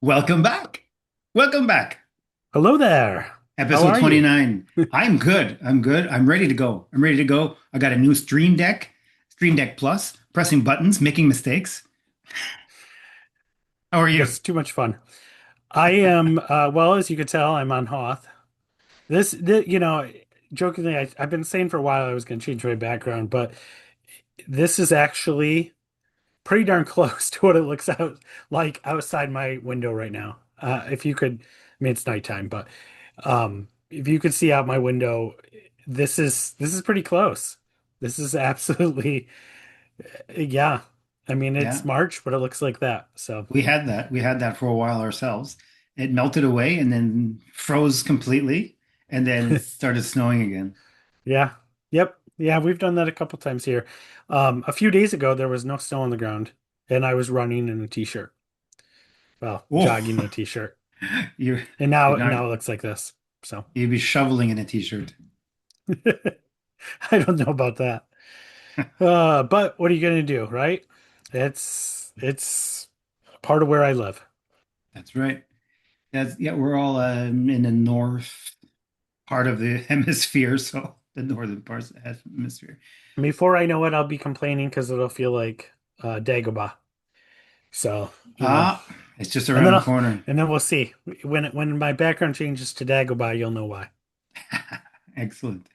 Welcome back. Welcome back. Hello there. How Episode are you? 29. I'm good. I'm good. I'm ready to go. I'm ready to go. I got a new Stream Deck, Stream Deck Plus, pressing buttons, making mistakes. How are you? It's too much fun. I am, well, as you can tell, I'm on Hoth. Jokingly, I've been saying for a while I was going to change my background, but this is actually pretty darn close to what it looks out like outside my window right now. If you could, I mean, it's nighttime, but if you could see out my window, this is pretty close. This is absolutely, yeah. I mean, it's Yeah, March, but it looks like that. So. we had that. We had that for a while ourselves. It melted away and then froze completely, and then it started snowing again. Yeah. Yep. Yeah, we've done that a couple times here. A few days ago, there was no snow on the ground, and I was running in a t-shirt. Well, Oh, jogging in a t-shirt. you're And you're now not. now it looks like this. So You'd be shoveling in a t-shirt. I don't know about that. But what are you gonna do, right? It's part of where I live. That's right. Yeah, we're all in the north part of the hemisphere, so the northern parts of the hemisphere. Before I know it, I'll be complaining because it'll feel like Dagobah. So, Ah, it's just and around then the I'll, corner. and then we'll see. When my background changes to Dagobah, you'll know why. Excellent.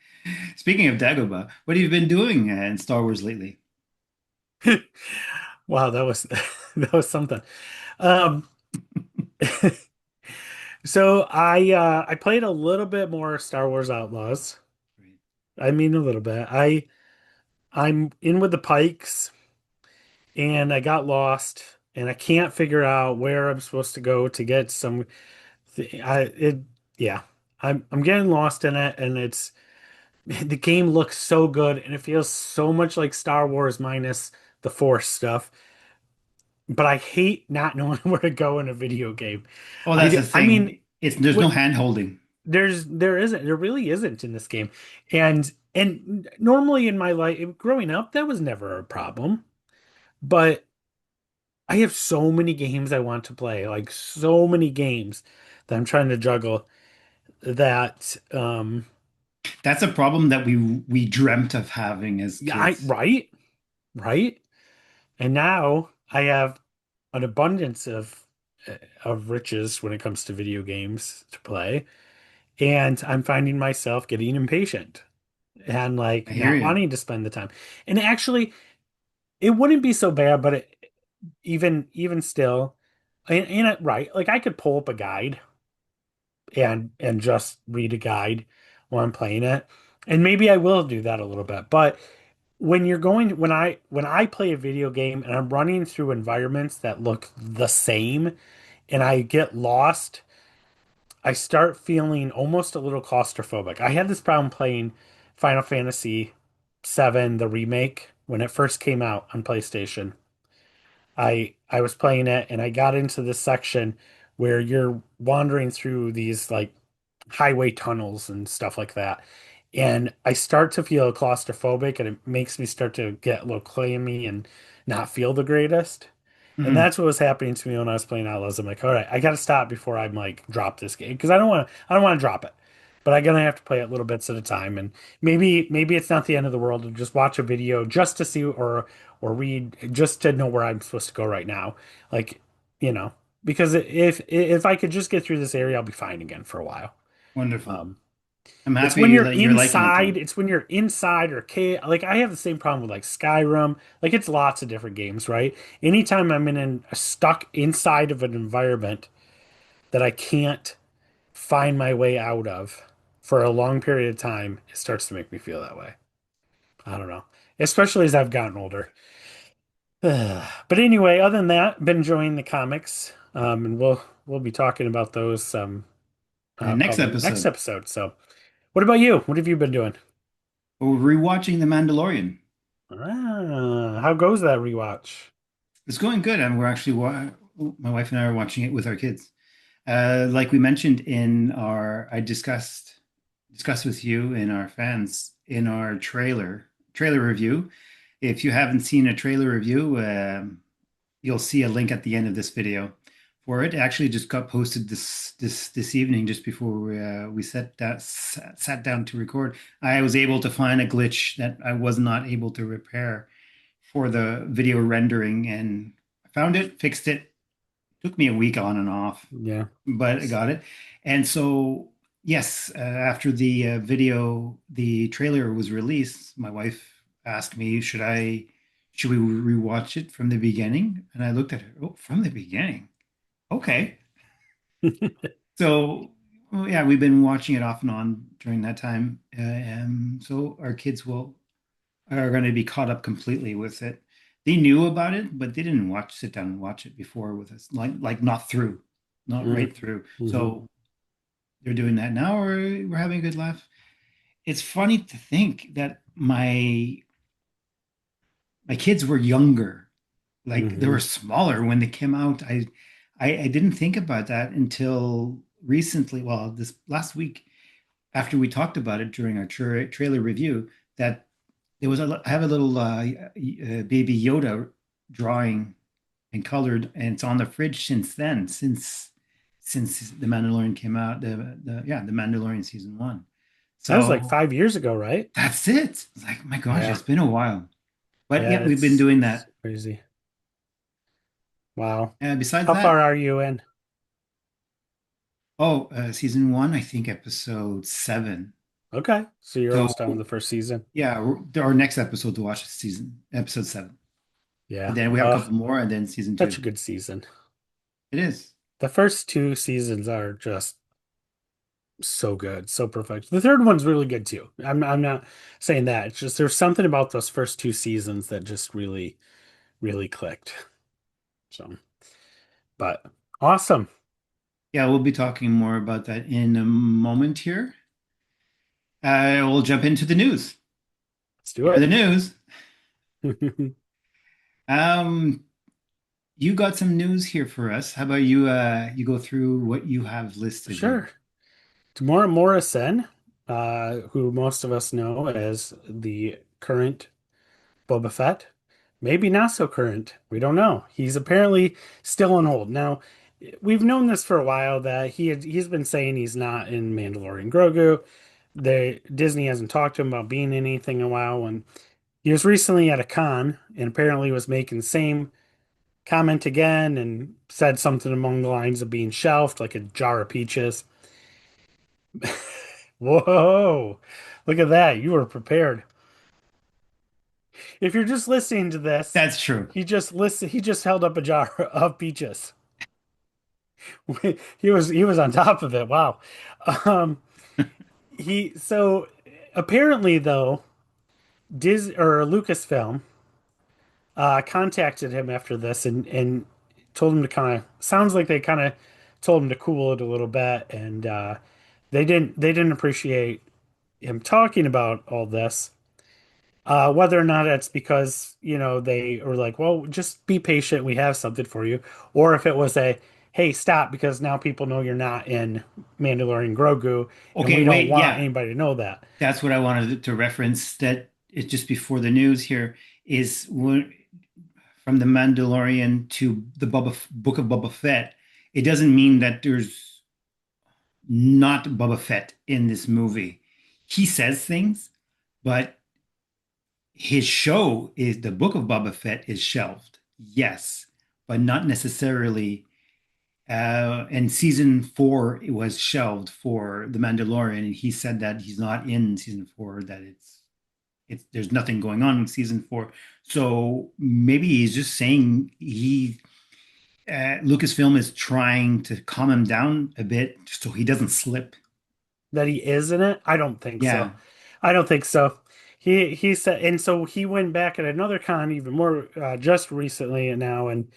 Speaking of Dagobah, what have you been doing in Star Wars lately? Wow, that was that was something. Um, so I played a little bit more Star Wars Outlaws. Great. I mean a little bit. I'm in with the Pikes and I got lost and I can't figure out where I'm supposed to go to get some I it yeah. I'm getting lost in it and it's the game looks so good and it feels so much like Star Wars minus the Force stuff. But I hate not knowing where to go in a video game. Oh, that's the I mean, thing. It's there's no what hand holding. there really isn't in this game. And normally in my life growing up, that was never a problem. But I have so many games I want to play, like so many games that I'm trying to juggle that That's a problem that we dreamt of having as yeah, I kids. right, right. And now I have an abundance of riches when it comes to video games to play. And I'm finding myself getting impatient and I like hear not you. wanting to spend the time. And actually, it wouldn't be so bad, but even still, right, like I could pull up a guide and just read a guide while I'm playing it. And maybe I will do that a little bit. But when I play a video game and I'm running through environments that look the same and I get lost, I start feeling almost a little claustrophobic. I had this problem playing Final Fantasy VII, the remake, when it first came out on PlayStation. I was playing it and I got into this section where you're wandering through these like highway tunnels and stuff like that. And I start to feel claustrophobic and it makes me start to get a little clammy and not feel the greatest. And Mhm. that's what was happening to me when I was playing Outlaws. I'm like, all right, I got to stop before I'm like drop this game because I don't want to drop it. But I'm gonna have to play it little bits at a time, and maybe it's not the end of the world to just watch a video just to see or read just to know where I'm supposed to go right now. Like, you know, because if I could just get through this area, I'll be fine again for a while. Wonderful. Um, I'm it's happy when you're you're liking it inside, though. it's when you're inside or like I have the same problem with like Skyrim. Like it's lots of different games, right? Anytime I'm stuck inside of an environment that I can't find my way out of for a long period of time, it starts to make me feel that way. I don't know. Especially as I've gotten older. But anyway, other than that, been enjoying the comics. And we'll be talking about those Next probably next episode, episode. So, what about you? What have you been doing? we're rewatching The Mandalorian. How goes that rewatch? It's going good, and we're actually my wife and I are watching it with our kids. Like we mentioned in I discussed with you and our fans in our trailer review. If you haven't seen a trailer review, you'll see a link at the end of this video. for it. It actually just got posted this evening, just before we sat down to record. I was able to find a glitch that I was not able to repair for the video rendering, and I found it, fixed it. Took me a week on and off, Yeah. but I got it. And so, yes, after the trailer was released, my wife asked me, should we rewatch it from the beginning? And I looked at her, oh, from the beginning. Okay. So, well, yeah, we've been watching it off and on during that time. And so our kids are going to be caught up completely with it. They knew about it, but they didn't sit down and watch it before with us, like not through, not right through. Mm-hmm. So they're doing that now. We're having a good laugh. It's funny to think that my kids were younger, like they were Hmm. smaller when they came out. I didn't think about that until recently. Well, this last week, after we talked about it during our trailer review, that I have a little baby Yoda drawing and colored, and it's on the fridge since then, since The Mandalorian came out, the Mandalorian season one. That was like So 5 years ago, right? that's it. It's like, my gosh, Yeah. it's been a while. But Yeah, yeah, we've been doing it's that. crazy. Wow. Besides How far that, are you in? oh, season one, I think episode seven. Okay. So you're So almost done with the first season. yeah, our next episode to watch is episode seven, and Yeah. then we have a couple more, and then season Such two. a good season. It is. The first two seasons are just so good, so perfect. The third one's really good too. I'm not saying that. It's just there's something about those first two seasons that just really, really clicked. So, but awesome. Yeah, we'll be talking more about that in a moment here. We'll jump into the news. Let's do Here are the it. news. Um, you got some news here for us. How about you go through what you have listed here? Sure. Tamora Morrison, who most of us know as the current Boba Fett, maybe not so current. We don't know. He's apparently still on hold. Now, we've known this for a while that he's been saying he's not in Mandalorian Grogu. Disney hasn't talked to him about being in anything in a while, and he was recently at a con and apparently was making the same comment again and said something along the lines of being shelved, like a jar of peaches. Whoa, look at that. You were prepared. If you're just listening to this, That's true. he just held up a jar of peaches. He was on top of it. Wow. Um he so apparently though, Lucasfilm contacted him after this and told him to kind of sounds like they kind of told him to cool it a little bit and they didn't appreciate him talking about all this. Whether or not it's because, they were like, well, just be patient, we have something for you, or if it was hey, stop, because now people know you're not in Mandalorian Grogu, and Okay, we don't wait, want yeah, anybody to know that. that's what I wanted to reference. That it just before the news here is from the Mandalorian to the Book of Boba Fett. It doesn't mean that there's not Boba Fett in this movie. He says things, but his show is the Book of Boba Fett is shelved. Yes, but not necessarily. And season four it was shelved for The Mandalorian, and he said that he's not in season four. That it's there's nothing going on in season four. So maybe he's just saying Lucasfilm is trying to calm him down a bit so he doesn't slip. That he is in it? I don't think so. Yeah, I don't think so. He said, and so he went back at another con even more just recently and now and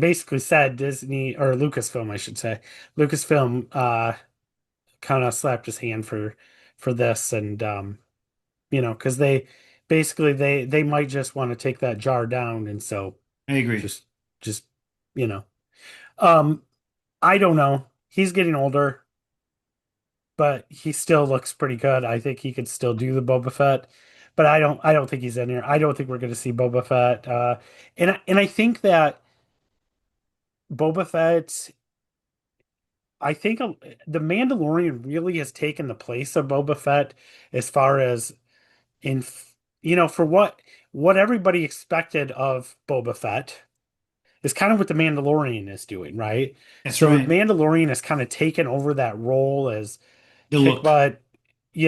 basically said Disney or Lucasfilm, I should say, Lucasfilm kind of slapped his hand for this and because they might just want to take that jar down and so I agree. just just you know um I don't know. He's getting older, but he still looks pretty good. I think he could still do the Boba Fett, but I don't think he's in here. I don't think we're going to see Boba Fett. And I think that Boba Fett, I think the Mandalorian really has taken the place of Boba Fett as far as in, for what everybody expected of Boba Fett is kind of what the Mandalorian is doing, right? That's So the right. Mandalorian has kind of taken over that role as The kick look, butt,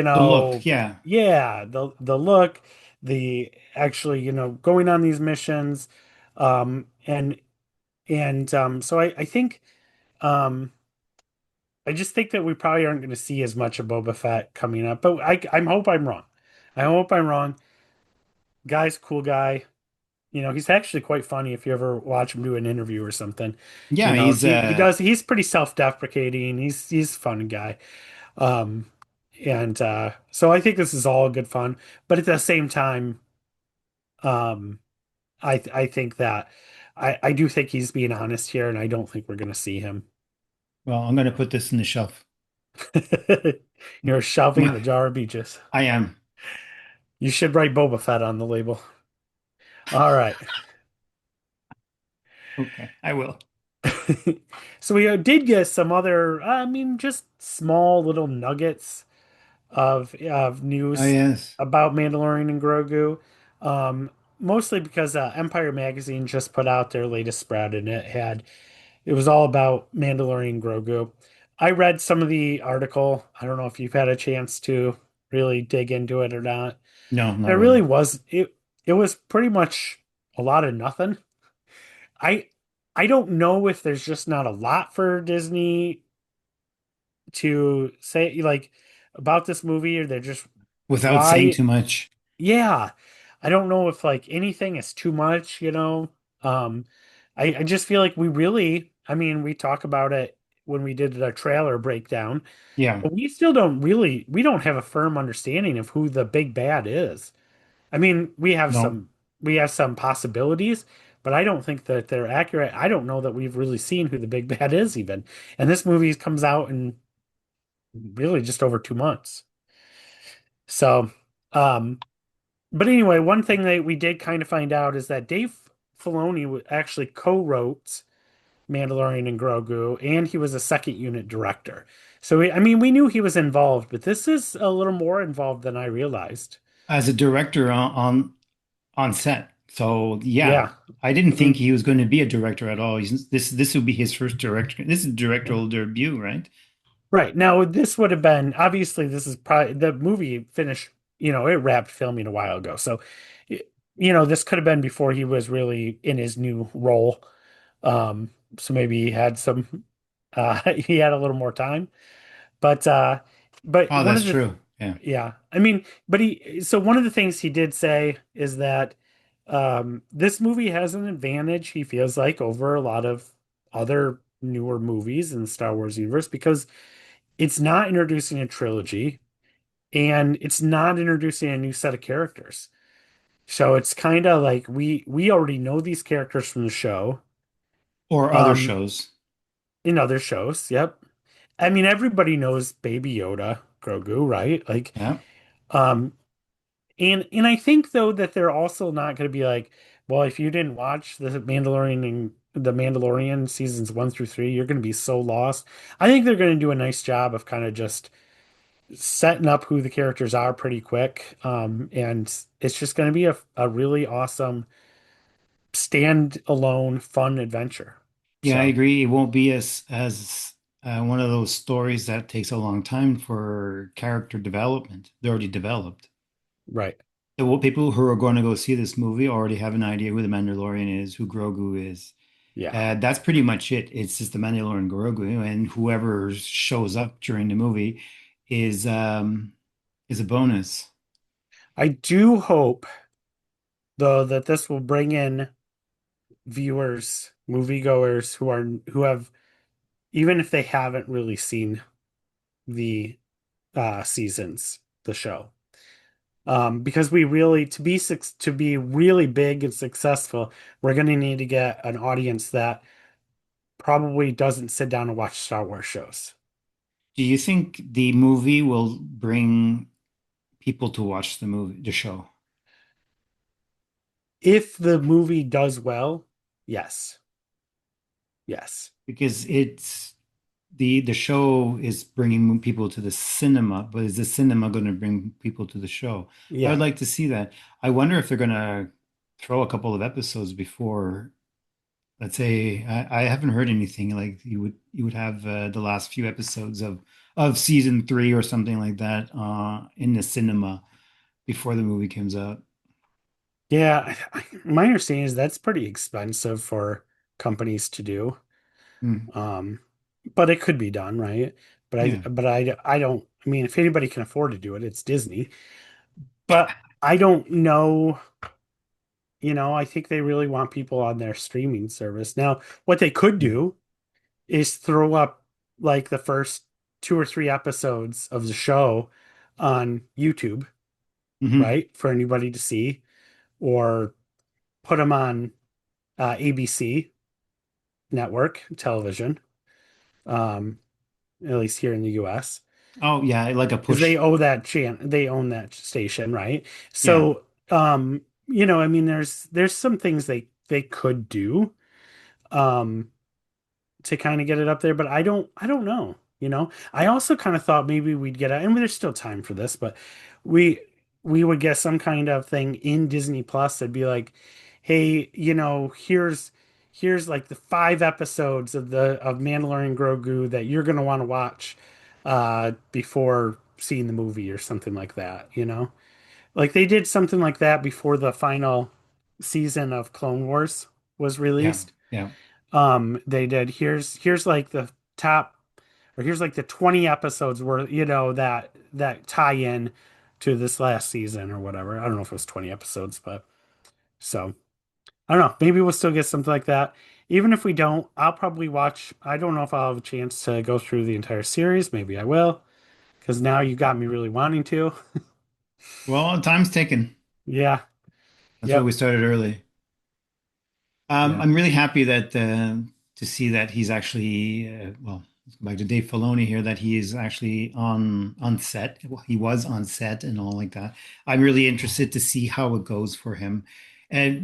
the look. Yeah. yeah, the look, the actually, going on these missions, um, and so I think I just think that we probably aren't going to see as much of Boba Fett coming up, but I hope I'm wrong. I hope I'm wrong. Guy's a cool guy. He's actually quite funny if you ever watch him do an interview or something. Yeah. He's He's pretty self-deprecating. He's a fun guy. Um and so I think this is all good fun, but at the same time, um I think that I do think he's being honest here, and I don't think we're gonna see him. well. I'm gonna put this in the shelf. You're shelving the jar of beaches. I am. You should write Boba Fett on the label. All right. Okay, I will. So we did get some other, I mean, just small little nuggets of Oh news yes. about Mandalorian and Grogu. Um, Mostly because Empire Magazine just put out their latest spread, and it was all about Mandalorian and Grogu. I read some of the article. I don't know if you've had a chance to really dig into it or not. No, It not really really. was it was pretty much a lot of nothing. I I don't know if there's just not a lot for Disney to say like about this movie, or they're just Without saying why. too much. Yeah, I don't know if like anything is too much. um I just feel like we really, I mean, we talk about it when we did the trailer breakdown, Yeah. but we still don't really, we don't have a firm understanding of who the big bad is. I mean, No. we have some possibilities, but I don't think that they're accurate. I don't know that we've really seen who the big bad is even. And this movie comes out in really just over 2 months. So, um, but anyway, one thing that we did kind of find out is that Dave Filoni actually co-wrote Mandalorian and Grogu, and he was a second unit director. So, I mean, we knew he was involved, but this is a little more involved than I realized. As a director on set. So yeah, Yeah. I didn't I think mean, he was going to be a director at all. This would be his first director. This is directorial debut, right? right. Now, this would have been, obviously, this is probably the movie finished, it wrapped filming a while ago. So, y- this could have been before he was really in his new role. So maybe he had he had a little more time. But, Oh, one that's of the, true. Yeah. yeah, I mean, so one of the things he did say is that, this movie has an advantage, he feels like, over a lot of other newer movies in the Star Wars universe because it's not introducing a trilogy, and it's not introducing a new set of characters. So it's kind of like we already know these characters from the show, Or other um, shows. in other shows. Yep. I mean, everybody knows Baby Yoda, Grogu, right? Like, Yeah. um, and I think though that they're also not going to be like, well, if you didn't watch the Mandalorian seasons 1 through 3, you're going to be so lost. I think they're going to do a nice job of kind of just setting up who the characters are pretty quick. And it's just going to be a really awesome stand-alone fun adventure. Yeah, I So, agree. It won't be as one of those stories that takes a long time for character development. They're already developed. right. People who are going to go see this movie already have an idea who the Mandalorian is, who Grogu is. Yeah. That's pretty much it. It's just the Mandalorian Grogu, and whoever shows up during the movie is um is a bonus. I do hope though that this will bring in viewers, moviegoers who have, even if they haven't really seen the seasons, the show. Because we really, to be really big and successful, we're going to need to get an audience that probably doesn't sit down and watch Star Wars shows. Do you think the movie will bring people to watch the show? If the movie does well, yes. Yes. because it's the show is bringing people to the cinema, but is the cinema going to bring people to the show? I would Yeah. like to see that. I wonder if they're going to throw a couple of episodes before, let's say, I haven't heard anything like you would have the last few episodes of season three or something like that in the cinema before the movie comes out. Yeah. My understanding is that's pretty expensive for companies to do. Hmm. Um, but it could be done, right? Yeah. I don't, I mean, if anybody can afford to do it, it's Disney. But I don't know, I think they really want people on their streaming service. Now, what they could do is throw up like the first two or three episodes of the show on YouTube, Hmm. right? For anybody to see, or put them on ABC network television, um, at least here in the US, Oh yeah, like a because push. they own that station, right? Yeah. So, I mean, there's some things they could do. Um, to kind of get it up there, but I don't know, I also kind of thought maybe we'd get and there's still time for this, but we we would get some kind of thing in Disney Plus that'd be like, hey, here's like the 5 episodes of Mandalorian Grogu that you're gonna want to watch before seeing the movie or something like that, like they did something like that before the final season of Clone Wars was Yeah. released. Yeah. They did, here's like the top, or here's like the 20 episodes where that tie in to this last season or whatever. I don't know if it was 20 episodes, but so I don't know, maybe we'll still get something like that. Even if we don't, I'll probably watch. I don't know if I'll have a chance to go through the entire series. Maybe I will, because now you got me really wanting to. Well, time's ticking. Yeah. That's why we Yep. started early. Yeah. I'm really happy that to see that he's actually well, let's go back to Dave Filoni here, that he is actually on set. Well, he was on set and all like that. I'm really interested to see how it goes for him. And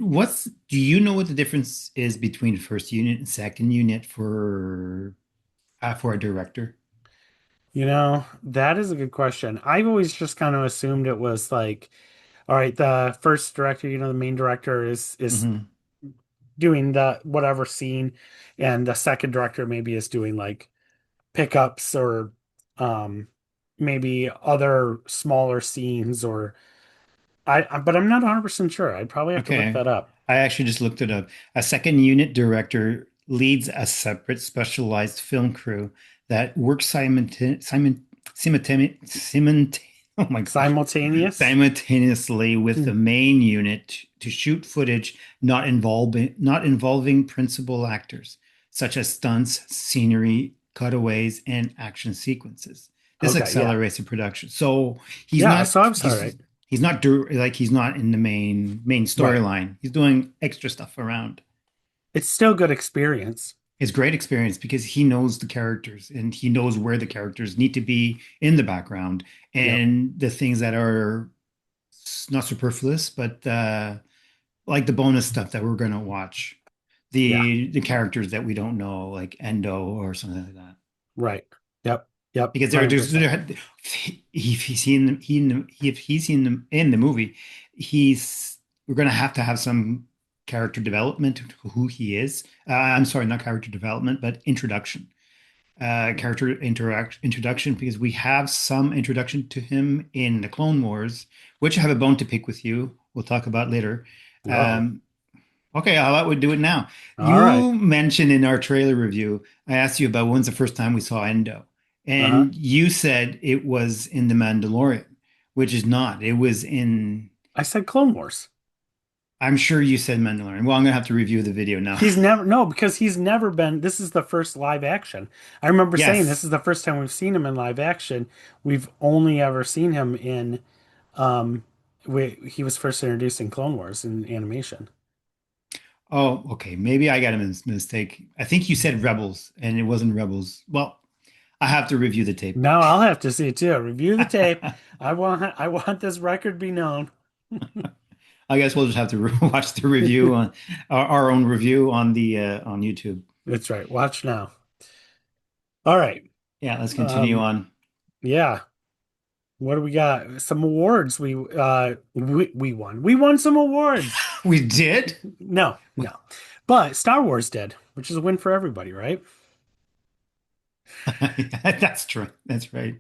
do you know what the difference is between first unit and second unit for a director? That is a good question. I've always just kind of assumed it was like, all right, the first director, the main director is Hmm. doing the whatever scene, and the second director maybe is doing like pickups or um maybe other smaller scenes, or but I'm not 100% sure. I'd probably have to look Okay. that up. I actually just looked it up. A second unit director leads a separate specialized film crew that works oh my gosh, Simultaneous? simultaneously with Hmm. the main unit to shoot footage not involving principal actors, such as stunts, scenery, cutaways, and action sequences. This Okay, yeah. accelerates the production. So he's Yeah, not so I'm sorry. he's not in the main Right. storyline. He's doing extra stuff around. It's still good experience. It's great experience because he knows the characters and he knows where the characters need to be in the background Yep. and the things that are not superfluous, but like the bonus stuff that we're gonna watch. Yeah. The characters that we don't know, like Endo or something like that. Right. Yep. Yep. Because $100%. if he's seen them, if he's seen them in the movie, he's we're gonna have to have some character development to who he is. I'm sorry, not character development, but introduction. Introduction, because we have some introduction to him in the Clone Wars, which I have a bone to pick with you. We'll talk about later. Uh-oh. Um, okay, how about we do it now? All right. You mentioned in our trailer review, I asked you about when's the first time we saw Endo, Uh-huh. and you said it was in The Mandalorian, which is not. It was in. I said Clone Wars. I'm sure you said Mandalorian. Well, I'm gonna have to review the video now. He's never, no, because he's never been. This is the first live action. I remember saying this Yes. is the first time we've seen him in live action. We've only ever seen him um, he was first introduced in Clone Wars in animation. Oh, okay. Maybe I got a mistake. I think you said Rebels, and it wasn't Rebels. Well, I have to review the tape. Now I'll have to see it too. Review the tape. I want this record be known. I guess we'll just have to watch the review on our own review on the on YouTube. That's right. Watch now. All right. Yeah, let's continue Um, on. yeah. What do we got? Some awards. We won. We won some awards. We did. No, no. But Star Wars did, which is a win for everybody, right? That's true. That's right.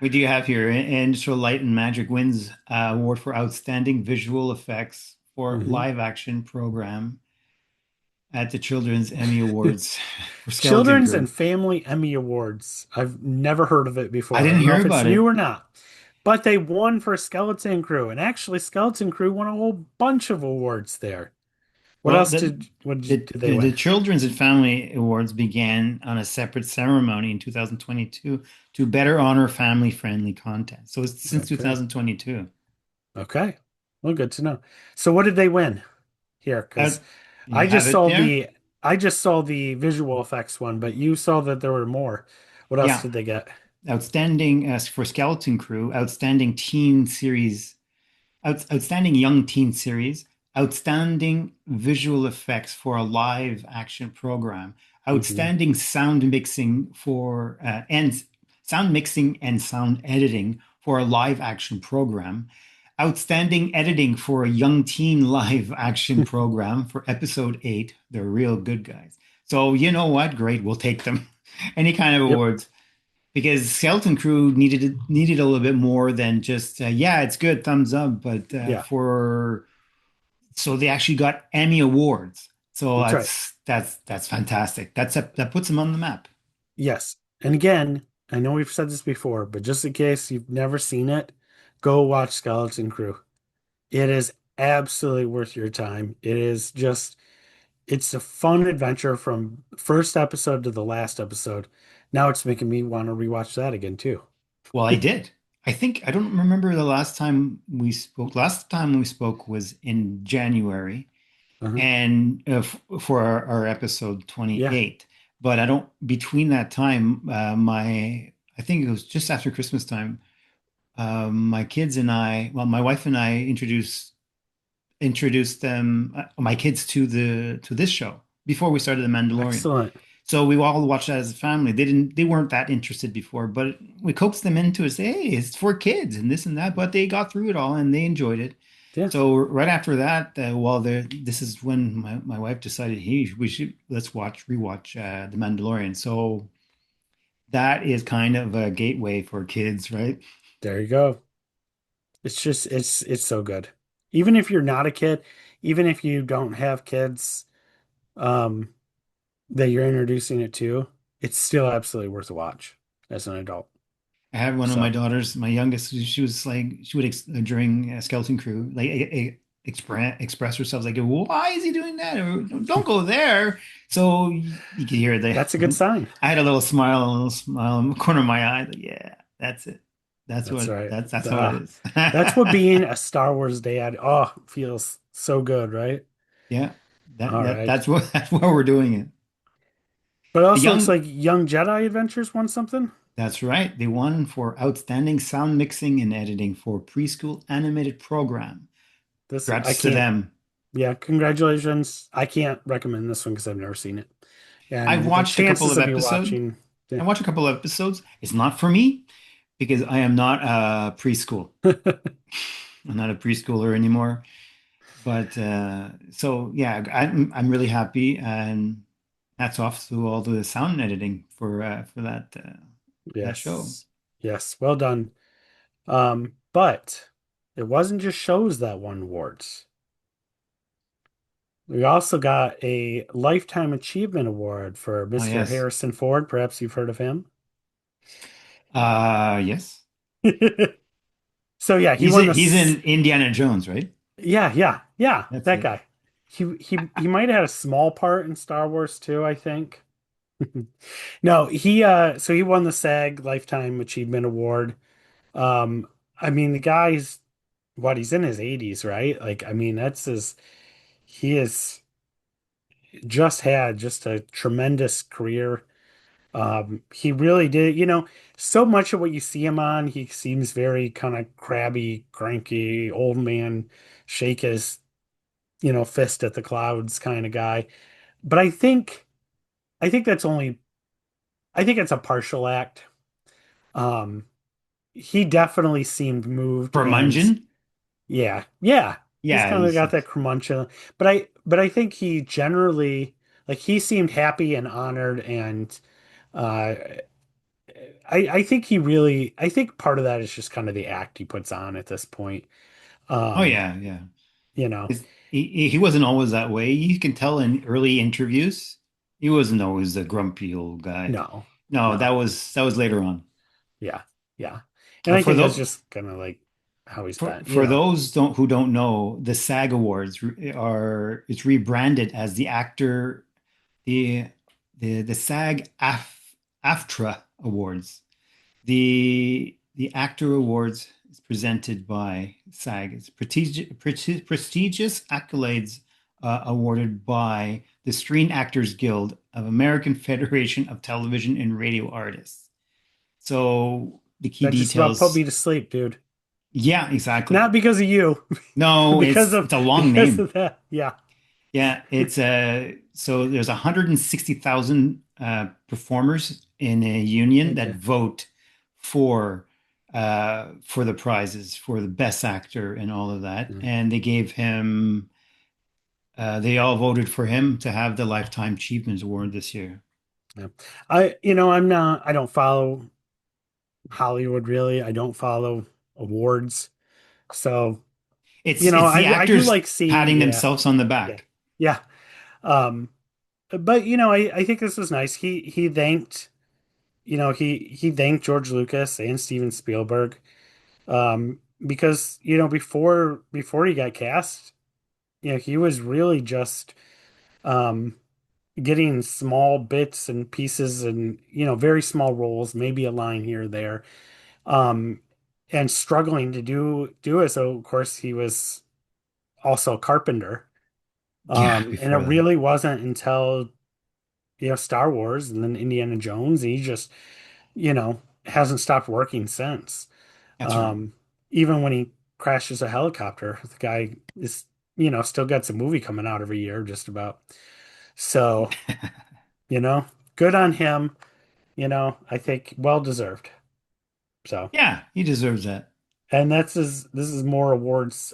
We do have here Industrial Light and Magic wins award for outstanding visual effects for Hmm. live action program at the Children's Emmy Awards for Skeleton Children's and Crew. Family Emmy Awards. I've never heard of it I before. I didn't don't know hear if it's about new it. or not. But they won for Skeleton Crew, and actually Skeleton Crew won a whole bunch of awards there. What Well, else did they the win? Children's and Family Awards began on a separate ceremony in 2022 to better honor family-friendly content. So it's since Okay. 2022. Okay. Well, good to know. So what did they win here? Uh, Because you I have just it saw there? the I just saw the visual effects one, but you saw that there were more. What else Yeah. did they get? Outstanding for Skeleton Crew, outstanding teen series, outstanding young teen series, outstanding visual effects for a live action program, Hmm. outstanding sound mixing for and sound mixing and sound editing for a live action program, outstanding editing for a young teen live action program for episode 8. They're real good guys. So you know what? Great, we'll take them. Any kind of Yep. awards because Skeleton Crew needed a little bit more than just yeah, it's good, thumbs up, but Yeah, for so they actually got Emmy awards. So that's right. that's fantastic. That puts them on the map. Yes. And again, I know we've said this before, but just in case you've never seen it, go watch Skeleton Crew. It is absolutely worth your time. It's a fun adventure from first episode to the last episode. Now it's making me want to rewatch that again too. Well, I did. I think I don't remember the last time we spoke. Last time we spoke was in January, Uh-huh. and for our episode Yeah, 28. But I don't. Between that time, my I think it was just after Christmas time. My kids and I, well, my wife and I introduced them, my kids to this show before we started The Mandalorian. excellent. So we all watched that as a family. They weren't that interested before, but we coaxed them into it. Say, hey, it's for kids and this and that. But they got through it all and they enjoyed it. Yeah, So right after that, this is when my wife decided, hey, we should let's rewatch The Mandalorian. So that is kind of a gateway for kids, right? there you go. It's so good. Even if you're not a kid, even if you don't have kids, um, that you're introducing it to, it's still absolutely worth a watch as an adult. I had one of my So daughters, my youngest, she was like, she would during Skeleton Crew, like express herself like, why is he doing that? Or don't go there. So you could hear that's a good sign. I had a little smile in the corner of my eye. Like, yeah, that's it. That's right. That's how it is. That's what being a Star Wars dad, oh, feels so good, right? Yeah, All right. that's why we're doing it. But it The also looks young, like Young Jedi Adventures won something. that's right. They won for outstanding sound mixing and editing for preschool animated program. I Congrats to can't, them. yeah, congratulations. I can't recommend this one because I've never seen it. I've And the watched a couple chances of of me episodes. watching, yeah. I watch a couple of episodes. It's not for me because I am not a preschool. I'm not a preschooler anymore. But so yeah, I'm really happy, and hats off to all the sound editing for that show. Yes. Yes. Well done. But it wasn't just shows that won awards. We also got a Lifetime Achievement Award for Oh Mr. yes, Harrison Ford. Perhaps you've heard of him. yes. So yeah, he won He's this. in Indiana Jones, right? Yeah, That's that it. guy. He might have had a small part in Star Wars too, I think. No, he won the SAG Lifetime Achievement Award. Um, I mean the guy's he's in his 80s, right? Like, I mean, he has just had just a tremendous career. He really did, so much of what you see him on, he seems very kind of crabby, cranky, old man, shake his, fist at the clouds kind of guy. But I think that's only I think it's a partial act. Um, he definitely seemed moved and Curmudgeon? yeah, yeah. He's Yeah, kind of got that curmudgeon, but I think he generally like he seemed happy and honored and uh I think he really I think part of that is just kind of the act he puts on at this point. oh Um, yeah, yeah. you know, He wasn't always that way. You can tell in early interviews, he wasn't always a grumpy old guy. no, No, no, that was later on. yeah, yeah. And I For think that's those just kind of like how he's for been, you for know. those don't who don't know, the SAG Awards are it's rebranded as the the AFTRA Awards. The Actor Awards is presented by SAG. It's prestigious accolades awarded by the Screen Actors Guild of American Federation of Television and Radio Artists. So the key That just about put details, me to sleep, dude. yeah, exactly. Not because of you, No, it's a long because name. of that. Yeah. Yeah, it's so there's 160,000 performers in a union that Okay. vote for the prizes for the best actor and all of that. Mm, And they gave him they all voted for him to have the Lifetime Achievement Award this year. yeah. I don't follow Hollywood really. I don't follow awards. So, It's the I do actors like seeing, patting yeah, themselves on the yeah, back. yeah. Um, but I think this was nice. He thanked, he thanked George Lucas and Steven Spielberg. Because, before he got cast, he was really just um getting small bits and pieces and, very small roles, maybe a line here or there. Um, and struggling to do it. So of course he was also a carpenter. Yeah, And it before that. really wasn't until, Star Wars and then Indiana Jones, he just, hasn't stopped working since. That's right. Um, Even when he crashes a helicopter, the guy is, still gets a movie coming out every year, just about. So, you know, good on him. I think well deserved. So, Yeah, he deserves that, and this is more awards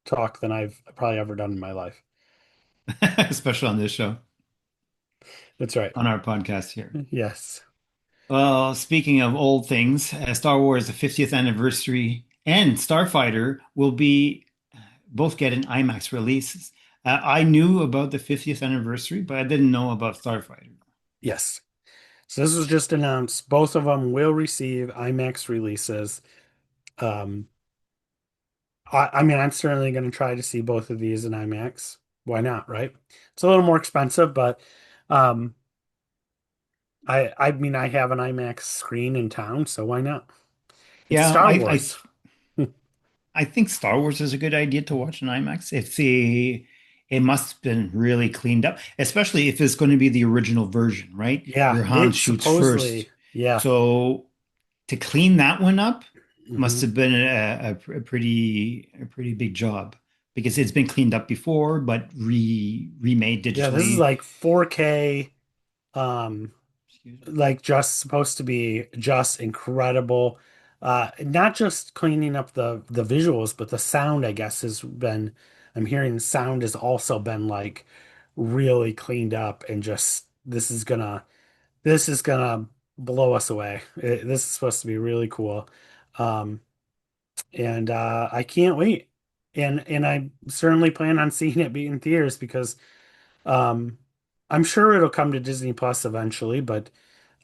talk than I've probably ever done in my life. especially on this show, That's right. on our podcast here. Yes. Well, speaking of old things, Star Wars, the 50th anniversary, and Starfighter will be both get an IMAX releases. I knew about the 50th anniversary, but I didn't know about Starfighter. Yes. So this was just announced. Both of them will receive IMAX releases. Um, I mean, I'm certainly going to try to see both of these in IMAX. Why not, right? It's a little more expensive, but um, I mean, I have an IMAX screen in town, so why not? It's Yeah, Star Wars. I think Star Wars is a good idea to watch in IMAX. It must have been really cleaned up, especially if it's going to be the original version, right? Yeah, Where Han it's shoots first. supposedly, yeah. So to clean that one up must Hmm. have been a pretty big job because it's been cleaned up before, but remade Yeah, this is digitally. like 4K, um, Excuse me. like just supposed to be just incredible. Not just cleaning up the visuals, but the sound, I guess, I'm hearing the sound has also been like really cleaned up and just this is gonna blow us away. This is supposed to be really cool. Um, and I can't wait. And I certainly plan on seeing it be in theaters because um, I'm sure it'll come to Disney Plus eventually,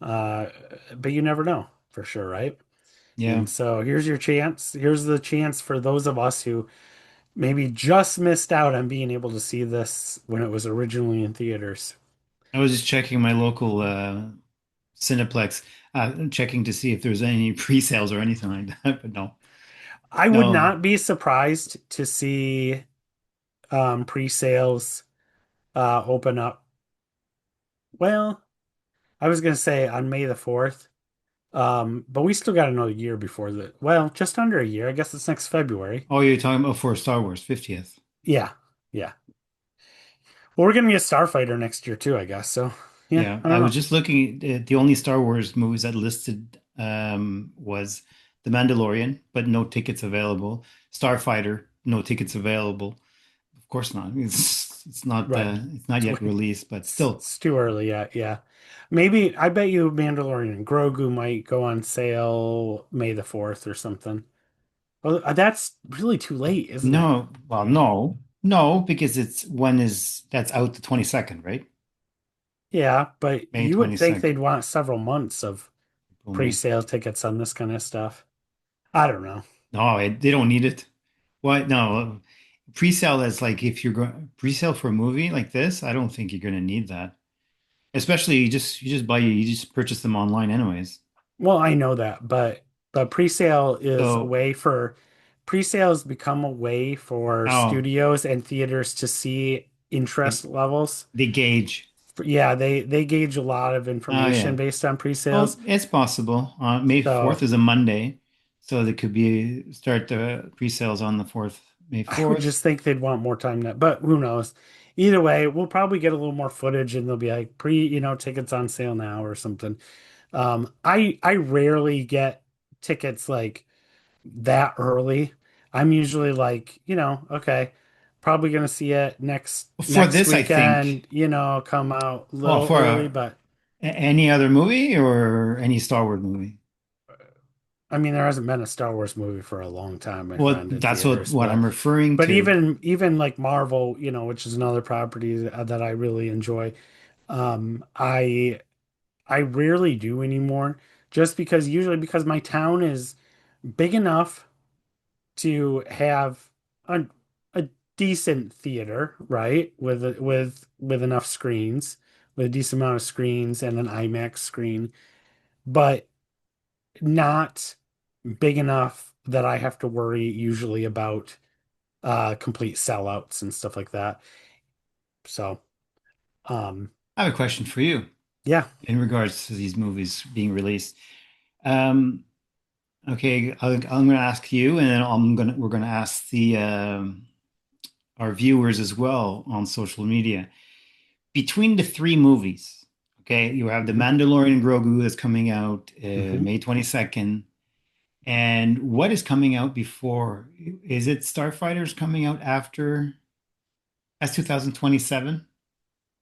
uh, but you never know for sure, right? Yeah. And so here's your chance. Here's the chance for those of us who maybe just missed out on being able to see this when it was originally in theaters. I was just checking my local Cineplex, checking to see if there's any pre-sales or anything like that, but no. I would No. not be surprised to see pre-sales open up. Well, I was gonna say on May the 4th. But we still got another year before that. Well, just under a year. I guess it's next February. Oh, you're talking about for Star Wars 50th. Yeah. Yeah. Well, we're gonna get Starfighter next year too, I guess. So yeah, Yeah, I I don't was know. just looking at the only Star Wars movies that listed was The Mandalorian, but no tickets available. Starfighter, no tickets available. Of course not. Right. It's not It's yet way, released, but still. it's too early yet. Yeah. Maybe I bet you Mandalorian and Grogu might go on sale May the 4th or something. Well, that's really too late, isn't it? No, well, no, because it's when is that's out the 22nd, right? Yeah, but May you would think 22nd. they'd want several months of April, May. pre-sale tickets on this kind of stuff. I don't know. No, they don't need it. What? No, pre-sale is like if you're going pre-sale for a movie like this, I don't think you're going to need that. Especially you just purchase them online anyways. Well, I know that, but the pre-sale is a So, way for pre-sales become a way for oh, studios and theaters to see they, interest levels. they gauge. Yeah, they gauge a lot of Oh information yeah. based on Well, pre-sales. it's possible. May 4th So is a Monday, so they could be start the pre-sales on the 4th, May I would 4th. just think they'd want more time than that, but who knows? Either way, we'll probably get a little more footage and they'll be like tickets on sale now or something. I rarely get tickets like that early. I'm usually like, okay, probably gonna see it For next this, I think. weekend, come out a Well, little for early, but any other movie or any Star Wars movie. I mean there hasn't been a Star Wars movie for a long time, my Well, friend, in that's theaters, what I'm referring but to. even like Marvel, which is another property that I really enjoy, I rarely do anymore, just because usually because my town is big enough to have a decent theater, right? With enough screens, with a decent amount of screens and an IMAX screen, but not big enough that I have to worry usually about complete sellouts and stuff like that. So, um, I have a question for you yeah. in regards to these movies being released. Um, okay, I'm going to ask you, and then we're going to ask the our viewers as well on social media. Between the three movies, okay, you have The Mhm. Mandalorian Grogu that's coming out Mhm. May 22nd. And what is coming out before? Is it Starfighter's coming out after? That's 2027,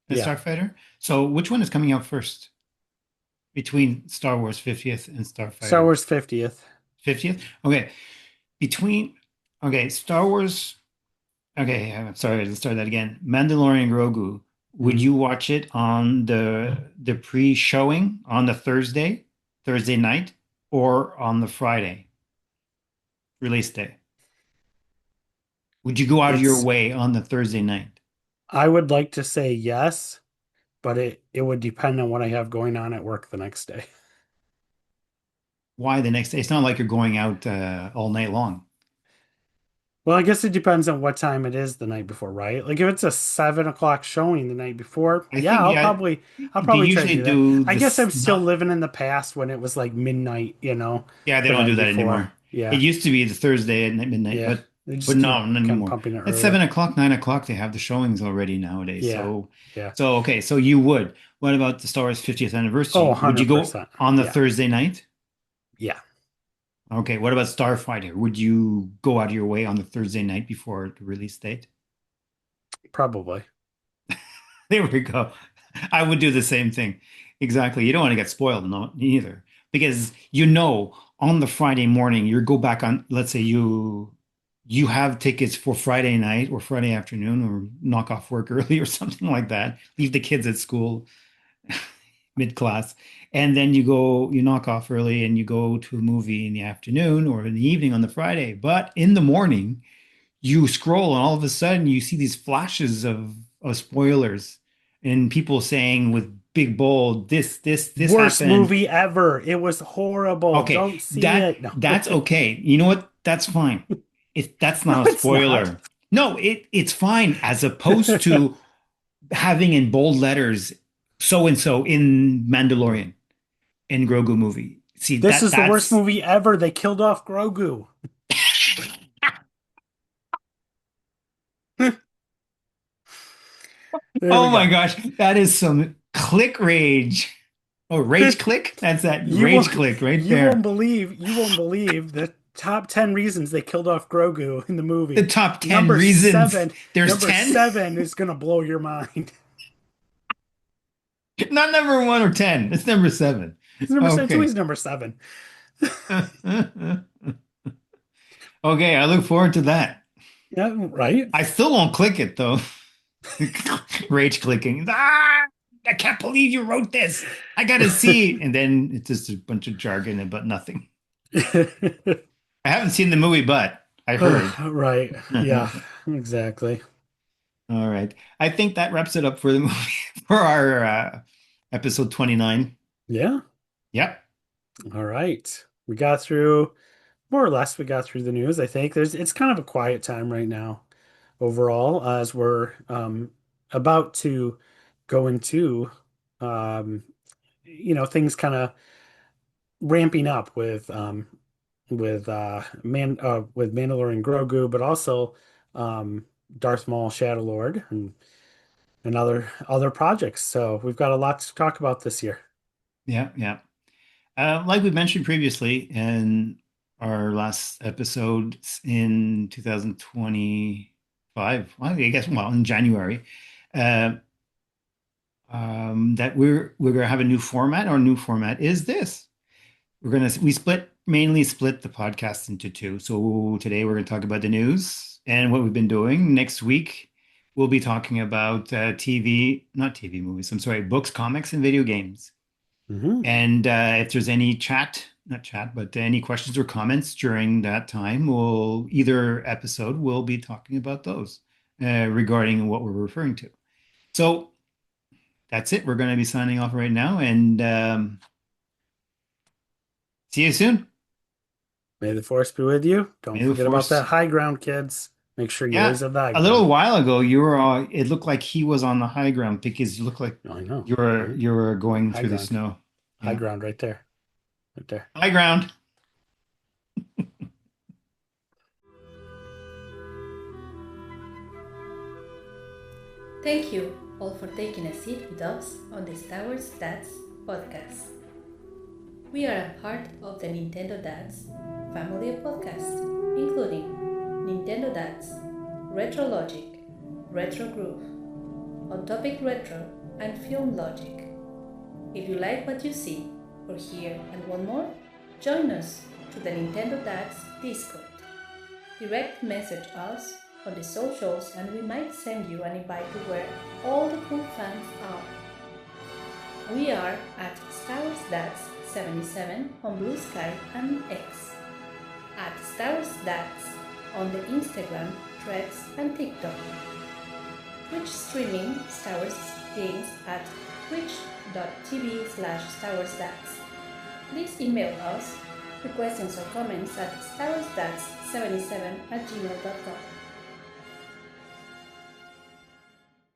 the Yeah. Starfighter. So which one is coming out first between Star Wars 50th and Star Starfighter Wars 50th. 50th? Okay, between Star Wars. Okay, I'm sorry, let's start that again. Mandalorian Grogu. Would Mhm. you watch it on the pre-showing on the Thursday night, or on the Friday release day? Would you go out of your It's way on the Thursday night? I would like to say yes, but it would depend on what I have going on at work the next day. Why the next day? It's not like you're going out all night long. Well, I guess it depends on what time it is the night before, right? Like if it's a 7 o'clock showing the night before, I yeah, think, yeah, I'll they probably try to usually do that. do I guess this. I'm still Not, living in the past when it was like midnight, yeah, they the don't do night that before. anymore. It Yeah, used to be the Thursday at midnight, yeah. but They just keep no, not kind of anymore. pumping it At early. 7 o'clock, 9 o'clock, they have the showings already nowadays. Yeah, yeah. So okay, so you would. What about the Star Wars 50th Oh, anniversary? Would you go 100%. on the Yeah, Thursday night? yeah, Okay, what about Starfighter? Would you go out of your way on the Thursday night before the release date? probably. There we go. I would do the same thing. Exactly. You don't want to get spoiled, no, either. Because on the Friday morning, you go back on, let's say you have tickets for Friday night or Friday afternoon or knock off work early or something like that. Leave the kids at school mid-class. And then you knock off early and you go to a movie in the afternoon or in the evening on the Friday. But in the morning, you scroll and all of a sudden you see these flashes of spoilers and people saying with big bold this Worst happened. movie ever. It was horrible. Okay, Don't see it. No, that's okay. You know what? That's fine. That's no, not a it's not. spoiler. No, it's fine as opposed to having in bold letters so and so in Mandalorian in Grogu movie. See This is the worst that's movie ever. They killed off Grogu. There we Oh my go. gosh, that is some click rage. Oh, rage click? That's that You rage won't click right there. you won't believe the top 10 reasons they killed off Grogu in the The movie. top 10 Number reasons. seven, There's number 10? seven is gonna blow your mind. Not number 1 or 10. It's number 7. It's number seven. It's Okay. always number seven. Okay, I look forward to that. Yeah, right. I still won't click it though. Rage clicking. Ah, I can't believe you wrote this. I gotta see. And then it's just a bunch of jargon about nothing. I haven't seen the movie, but I heard. Right. All Yeah, exactly. right. I think that wraps it up for the movie for our episode 29. Yeah. Yep. All right. We got through more or less we got through the news. I think it's kind of a quiet time right now overall as we're about to go into um things kind of ramping up with Mandalorian Grogu, but also Darth Maul Shadow Lord and other projects. So we've got a lot to talk about this year. Yeah, yeah. Like we mentioned previously in our last episode in 2025, well, I guess, well, in January, uh, that we're gonna have a new format. Our new format is this. We mainly split the podcast into two. So today we're gonna talk about the news and what we've been doing. Next week we'll be talking about not TV movies. I'm sorry, books, comics, and video games. Hmm. And if there's any not chat, but any questions or comments during that time, either episode we'll be talking about those regarding what we're referring to. So that's it. We're going to be signing off right now, and see you soon. May the force be with you. Don't May the forget about that force. high ground, kids. Make sure you Yeah, always have the high a little ground. while ago, you were. It looked like he was on the high ground because you looked like I know, right? you were going High through the ground. snow. High Yeah, ground right there. Right there. high ground. Thank you all for taking a seat with us on the Star Wars Dads podcast. We are a part of the Nintendo Dads family of podcasts, including Nintendo Dads, Retro Logic, Retro Groove, On Topic Retro, and Film Logic. If you like what you see or hear and want more, join us to the Nintendo Dads Discord. Direct message us on the socials and we might send you an invite to where all the cool fans are. We are at Star Wars Dads 77 on Blue Sky and X, at Star Wars Dads on the Instagram, Threads, and TikTok. Twitch streaming Star Wars games at twitch.tv/Star Wars Dads. Please email us with questions or comments at starwarsdads77@gmail.com.